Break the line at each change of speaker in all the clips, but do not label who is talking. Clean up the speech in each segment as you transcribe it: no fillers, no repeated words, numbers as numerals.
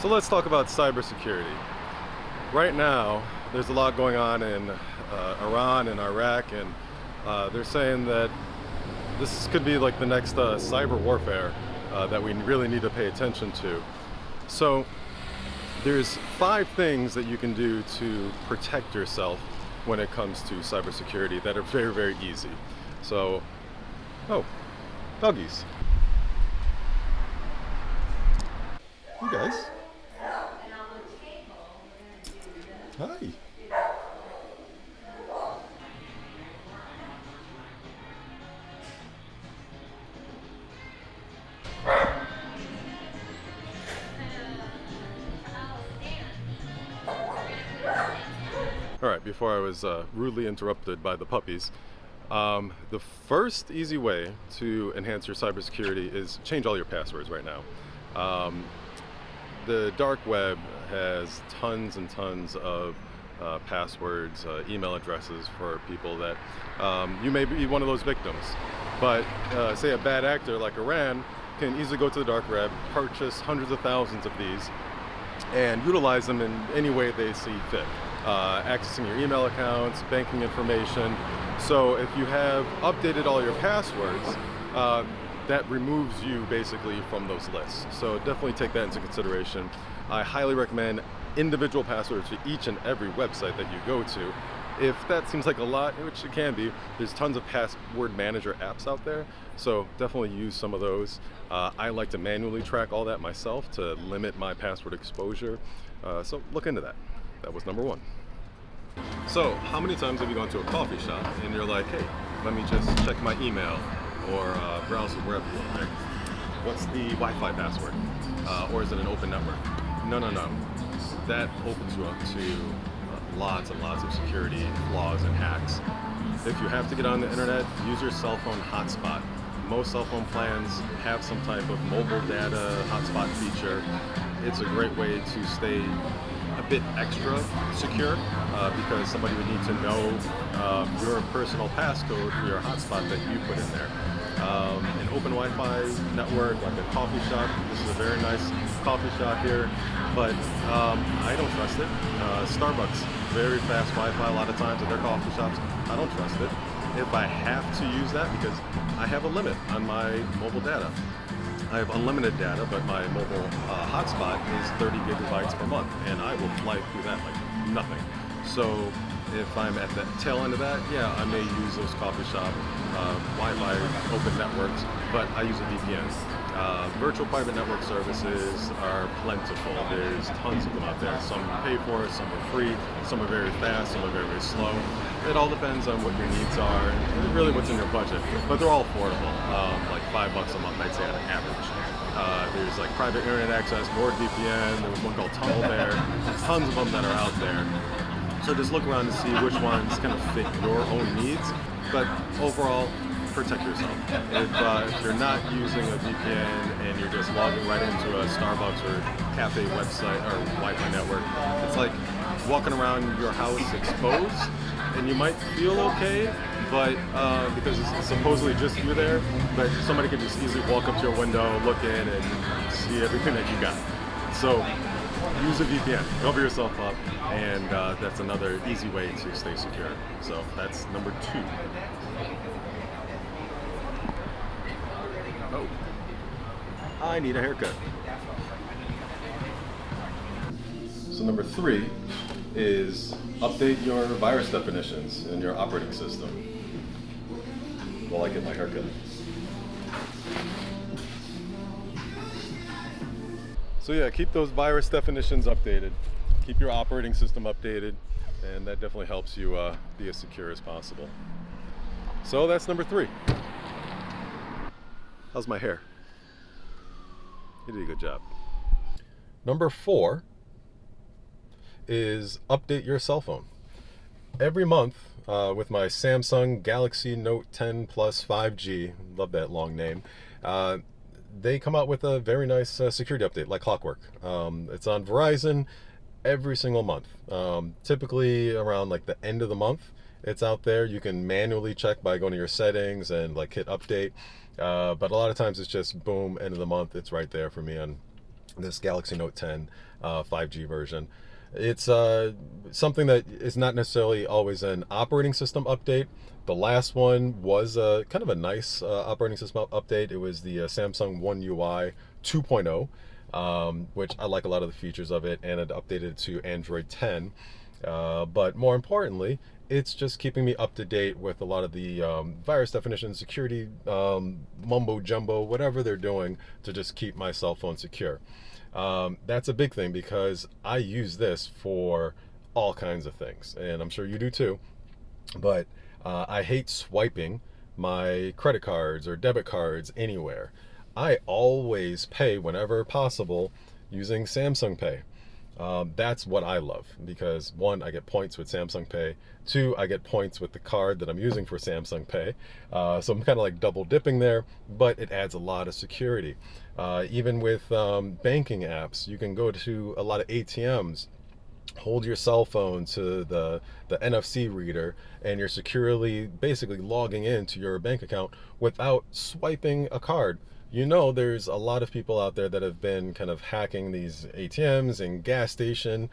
So let's talk about cybersecurity. Right now, there's a lot going on in Iran and Iraq, and they're saying that this could be like the next cyber warfare that we really need to pay attention to. So there's 5 things that you can do to protect yourself when it comes to cybersecurity that are very, very easy. So, oh, doggies. You guys. Hi. All right, before I was rudely interrupted by the puppies, the first easy way to enhance your cybersecurity is change all your passwords right now. The dark web has tons and tons of passwords, email addresses for people that you may be one of those victims. But say a bad actor like Iran can easily go to the dark web, purchase hundreds of thousands of these, and utilize them in any way they see fit. Accessing your email accounts, banking information. So if you have updated all your passwords, that removes you basically from those lists. So definitely take that into consideration. I highly recommend individual passwords for each and every website that you go to. If that seems like a lot, which it can be, there's tons of password manager apps out there, so definitely use some of those. I like to manually track all that myself to limit my password exposure, so look into that. That was number 1. So how many times have you gone to a coffee shop and you're like, hey, let me just check my email or browse the web real quick? What's the Wi-Fi password? Or is it an open network? No. That opens you up to lots and lots of security flaws and hacks. If you have to get on the internet, use your cell phone hotspot. Most cell phone plans have some type of mobile data hotspot feature. It's a great way to stay a bit extra secure because somebody would need to know your personal passcode for your hotspot that you put in there. An open Wi-Fi network, like a coffee shop. This is a very nice coffee shop here, but I don't trust it. Starbucks, very fast Wi-Fi a lot of times at their coffee shops. I don't trust it. If I have to use that, because I have a limit on my mobile data. I have unlimited data, but my mobile hotspot is 30 gigabytes per month, and I will fly through that like nothing. So if I'm at the tail end of that, yeah, I may use those coffee shop Wi-Fi open networks, but I use a VPN. Virtual private network services are plentiful. There's tons of them out there. Some you pay for, some are free, some are very fast, some are very, very slow. It all depends on what your needs are and really what's in your budget. But they're all affordable, like $5 a month, I'd say on average. There's like private internet access, NordVPN, there was one called Tunnel Bear. There's tons of them that are out there. So just look around to see which ones kind of fit your own needs. But overall, protect yourself. If you're not using a VPN and you're just logging right into a Starbucks or cafe website or Wi-Fi network, it's like walking around your house exposed, and you might feel okay, but because it's supposedly just you there, but somebody could just easily walk up to your window, look in, and see everything that you got. So use a VPN, cover yourself up, and that's another easy way to stay secure. So that's number 2. Oh, I need a haircut. So number 3 is update your virus definitions in your operating system. While I get my haircut. So yeah, keep those virus definitions updated. Keep your operating system updated, and that definitely helps you be as secure as possible. So that's number 3. How's my hair? You did a good job. Number 4 is update your cell phone. Every month with my Samsung Galaxy Note 10 Plus 5G, love that long name, they come out with a very nice security update like clockwork. It's on Verizon every single month. Typically around like the end of the month, it's out there. You can manually check by going to your settings and like hit update. But a lot of times it's just boom, end of the month. It's right there for me on this Galaxy Note 10 5G version. It's something that is not necessarily always an operating system update. The last one was kind of a nice operating system update. It was the Samsung One UI 2.0, which I like a lot of the features of it, and it updated to Android 10. But more importantly, it's just keeping me up to date with a lot of the virus definitions, security, mumbo jumbo, whatever they're doing to just keep my cell phone secure. That's a big thing because I use this for all kinds of things, and I'm sure you do too. But I hate swiping my credit cards or debit cards anywhere. I always pay whenever possible using Samsung Pay. That's what I love because one, I get points with Samsung Pay. Two, I get points with the card that I'm using for Samsung Pay. So I'm kind of like double dipping there, but it adds a lot of security. Even with banking apps, you can go to a lot of ATMs, hold your cell phone to the NFC reader, and you're securely basically logging into your bank account without swiping a card. You know, there's a lot of people out there that have been kind of hacking these ATMs and gas station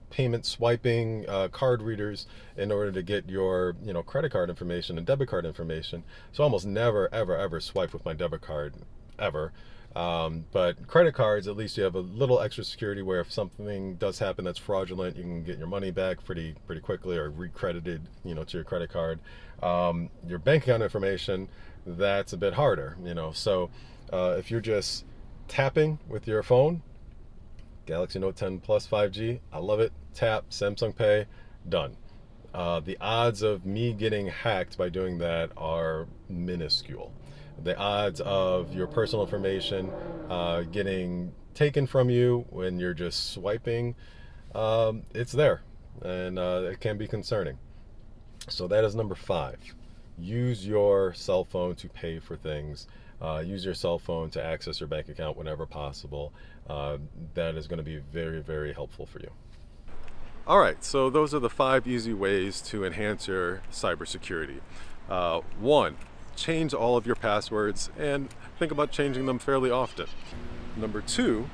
payment swiping card readers in order to get your, you know, credit card information and debit card information. So I almost never ever swipe with my debit card ever. But credit cards, at least you have a little extra security where if something does happen that's fraudulent, you can get your money back pretty quickly or recredited, you know, to your credit card. Your bank account information, that's a bit harder, you know. So if you're just tapping with your phone, Galaxy Note 10 Plus 5G, I love it. Tap, Samsung Pay, done. The odds of me getting hacked by doing that are minuscule. The odds of your personal information getting taken from you when you're just swiping, it's there, and it can be concerning. So that is number 5. Use your cell phone to pay for things. Use your cell phone to access your bank account whenever possible. That is going to be very helpful for you. All right, so those are the 5 easy ways to enhance your cybersecurity. 1, change all of your passwords and think about changing them fairly often. Number 2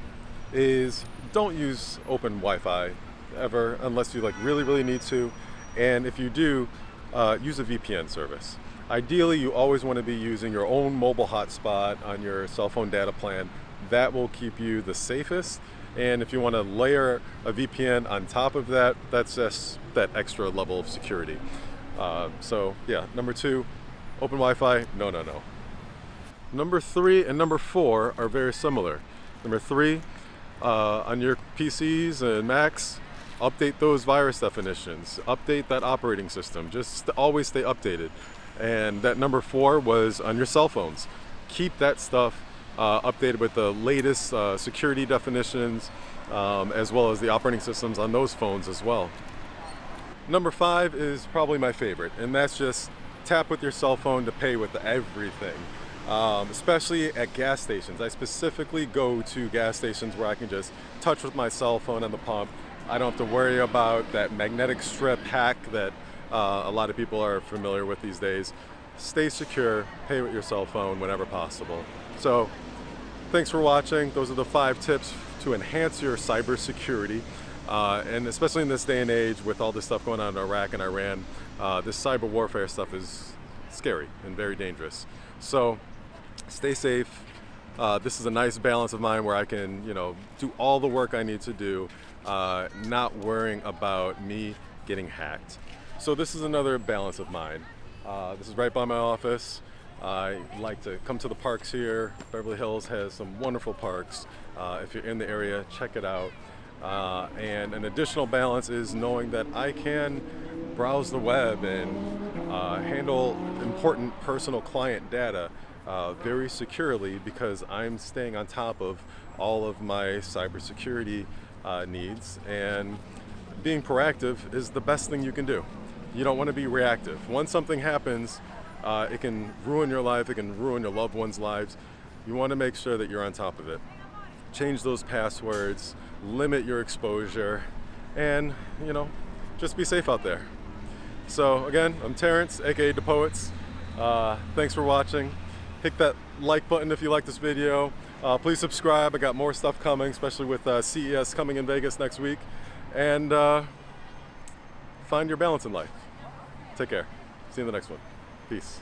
is don't use open Wi-Fi ever unless you like really need to. And if you do, use a VPN service. Ideally, you always want to be using your own mobile hotspot on your cell phone data plan. That will keep you the safest. And if you want to layer a VPN on top of that, that's just that extra level of security. So yeah, number 2, open Wi-Fi, no. Number 3 and number 4 are very similar. Number 3, on your PCs and Macs, update those virus definitions, update that operating system, just always stay updated. And that number 4 was on your cell phones. Keep that stuff updated with the latest security definitions, as well as the operating systems on those phones as well. Number 5 is probably my favorite, and that's just tap with your cell phone to pay with everything, especially at gas stations. I specifically go to gas stations where I can just touch with my cell phone on the pump. I don't have to worry about that magnetic strip hack that a lot of people are familiar with these days. Stay secure, pay with your cell phone whenever possible. So thanks for watching. Those are the 5 tips to enhance your cybersecurity. And especially in this day and age with all this stuff going on in Iraq and Iran, this cyber warfare stuff is scary and very dangerous. So stay safe. This is a nice balance of mine where I can, you know, do all the work I need to do, not worrying about me getting hacked. So this is another balance of mine. This is right by my office. I like to come to the parks here. Beverly Hills has some wonderful parks. If you're in the area, check it out. And an additional balance is knowing that I can browse the web and handle important personal client data very securely because I'm staying on top of all of my cybersecurity needs, and being proactive is the best thing you can do. You don't want to be reactive. Once something happens, it can ruin your life, it can ruin your loved ones' lives. You want to make sure that you're on top of it. Change those passwords, limit your exposure, and, you know, just be safe out there. So again, I'm Terrence, aka DaPoets. Thanks for watching. Hit that like button if you like this video. Please subscribe. I got more stuff coming, especially with CES coming in Vegas next week. And find your balance in life. Take care. See you in the next one. Peace.